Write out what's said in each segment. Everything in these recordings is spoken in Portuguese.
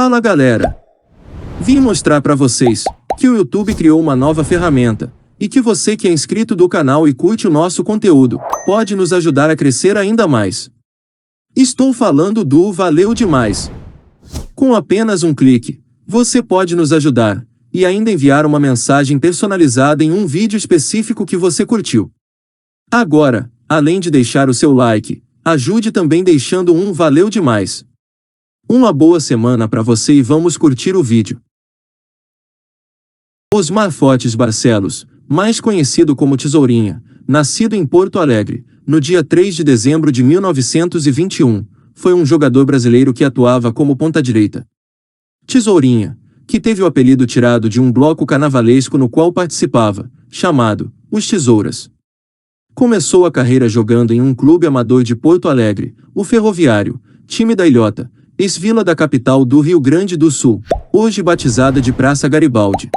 Fala galera! Vim mostrar para vocês que o YouTube criou uma nova ferramenta e que você que é inscrito do canal e curte o nosso conteúdo pode nos ajudar a crescer ainda mais. Estou falando do Valeu Demais. Com apenas um clique, você pode nos ajudar e ainda enviar uma mensagem personalizada em um vídeo específico que você curtiu. Agora, além de deixar o seu like, ajude também deixando um Valeu Demais. Uma boa semana para você e vamos curtir o vídeo. Osmar Fortes Barcelos, mais conhecido como Tesourinha, nascido em Porto Alegre, no dia 3 de dezembro de 1921, foi um jogador brasileiro que atuava como ponta-direita. Tesourinha, que teve o apelido tirado de um bloco carnavalesco no qual participava, chamado Os Tesouras. Começou a carreira jogando em um clube amador de Porto Alegre, o Ferroviário, time da Ilhota, ex-vila da capital do Rio Grande do Sul, hoje batizada de Praça Garibaldi.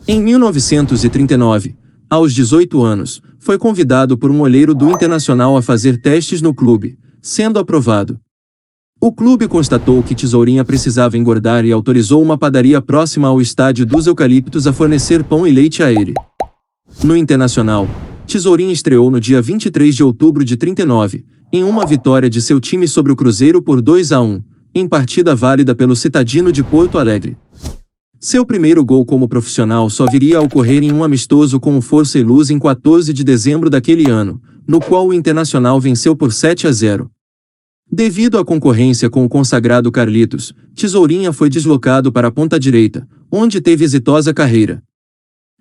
Em 1939, aos 18 anos, foi convidado por um olheiro do Internacional a fazer testes no clube, sendo aprovado. O clube constatou que Tesourinha precisava engordar e autorizou uma padaria próxima ao Estádio dos Eucaliptos a fornecer pão e leite a ele. No Internacional, Tesourinha estreou no dia 23 de outubro de 39, em uma vitória de seu time sobre o Cruzeiro por 2-1, em partida válida pelo Citadino de Porto Alegre. Seu primeiro gol como profissional só viria a ocorrer em um amistoso com o Força e Luz em 14 de dezembro daquele ano, no qual o Internacional venceu por 7-0. Devido à concorrência com o consagrado Carlitos, Tesourinha foi deslocado para a ponta-direita, onde teve exitosa carreira.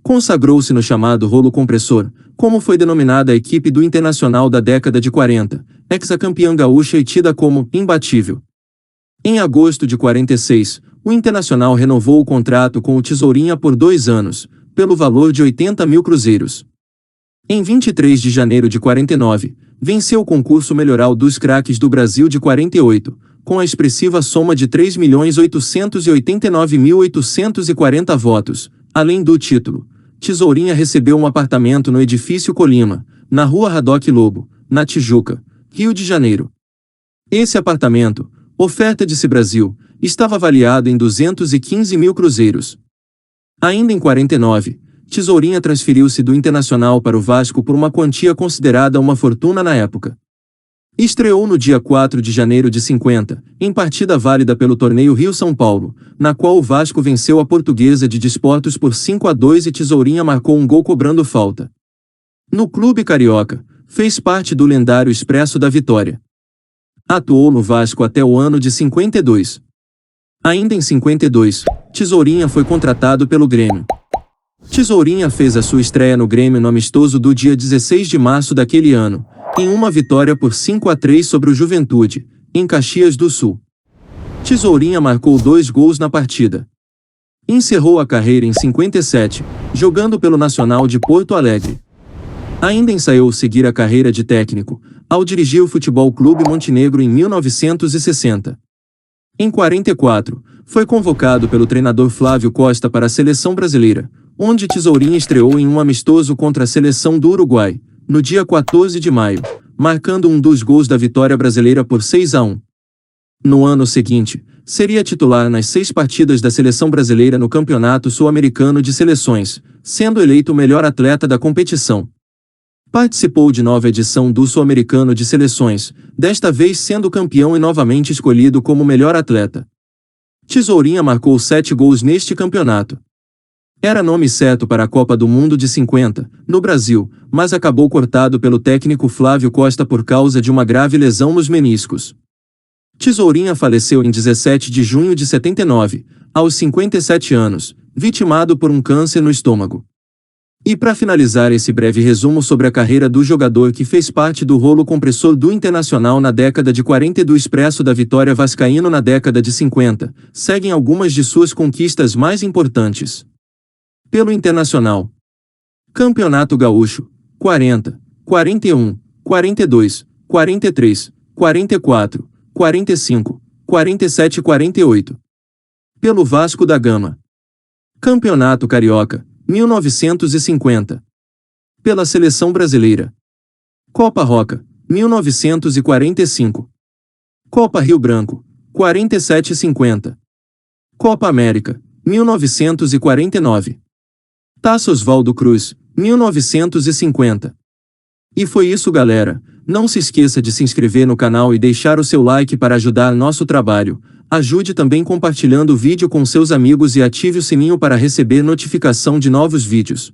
Consagrou-se no chamado rolo compressor, como foi denominada a equipe do Internacional da década de 40, ex-campeã gaúcha e tida como imbatível. Em agosto de 46, o Internacional renovou o contrato com o Tesourinha por 2 anos, pelo valor de 80 mil cruzeiros. Em 23 de janeiro de 49, venceu o concurso melhoral dos craques do Brasil de 48, com a expressiva soma de 3.889.840 votos. Além do título, Tesourinha recebeu um apartamento no edifício Colima, na rua Radoc Lobo, na Tijuca, Rio de Janeiro. Esse apartamento, oferta de Cibrasil, estava avaliado em 215 mil cruzeiros. Ainda em 49, Tesourinha transferiu-se do Internacional para o Vasco por uma quantia considerada uma fortuna na época. Estreou no dia 4 de janeiro de 50, em partida válida pelo torneio Rio-São Paulo, na qual o Vasco venceu a Portuguesa de Desportos por 5-2 e Tesourinha marcou um gol cobrando falta. No clube carioca, fez parte do lendário Expresso da Vitória. Atuou no Vasco até o ano de 52. Ainda em 52, Tesourinha foi contratado pelo Grêmio. Tesourinha fez a sua estreia no Grêmio no amistoso do dia 16 de março daquele ano, em uma vitória por 5-3 sobre o Juventude, em Caxias do Sul. Tesourinha marcou 2 gols na partida. Encerrou a carreira em 57, jogando pelo Nacional de Porto Alegre. Ainda ensaiou seguir a carreira de técnico, ao dirigir o Futebol Clube Montenegro em 1960. Em 44, foi convocado pelo treinador Flávio Costa para a seleção brasileira, onde Tesourinha estreou em um amistoso contra a seleção do Uruguai, no dia 14 de maio, marcando um dos gols da vitória brasileira por 6-1. No ano seguinte, seria titular nas 6 partidas da seleção brasileira no Campeonato Sul-Americano de Seleções, sendo eleito o melhor atleta da competição. Participou de nova edição do Sul-Americano de Seleções, desta vez sendo campeão e novamente escolhido como melhor atleta. Tesourinha marcou 7 gols neste campeonato. Era nome certo para a Copa do Mundo de 50, no Brasil, mas acabou cortado pelo técnico Flávio Costa por causa de uma grave lesão nos meniscos. Tesourinha faleceu em 17 de junho de 79, aos 57 anos, vitimado por um câncer no estômago. E para finalizar esse breve resumo sobre a carreira do jogador que fez parte do rolo compressor do Internacional na década de 40 e do Expresso da Vitória vascaíno na década de 50, seguem algumas de suas conquistas mais importantes. Pelo Internacional: Campeonato Gaúcho, 40, 41, 42, 43, 44, 45, 47 e 48. Pelo Vasco da Gama: Campeonato Carioca, 1950. Pela Seleção Brasileira: Copa Roca, 1945. Copa Rio Branco, 47,50. Copa América, 1949. Taça Oswaldo Cruz, 1950. E foi isso, galera. Não se esqueça de se inscrever no canal e deixar o seu like para ajudar nosso trabalho. Ajude também compartilhando o vídeo com seus amigos e ative o sininho para receber notificação de novos vídeos.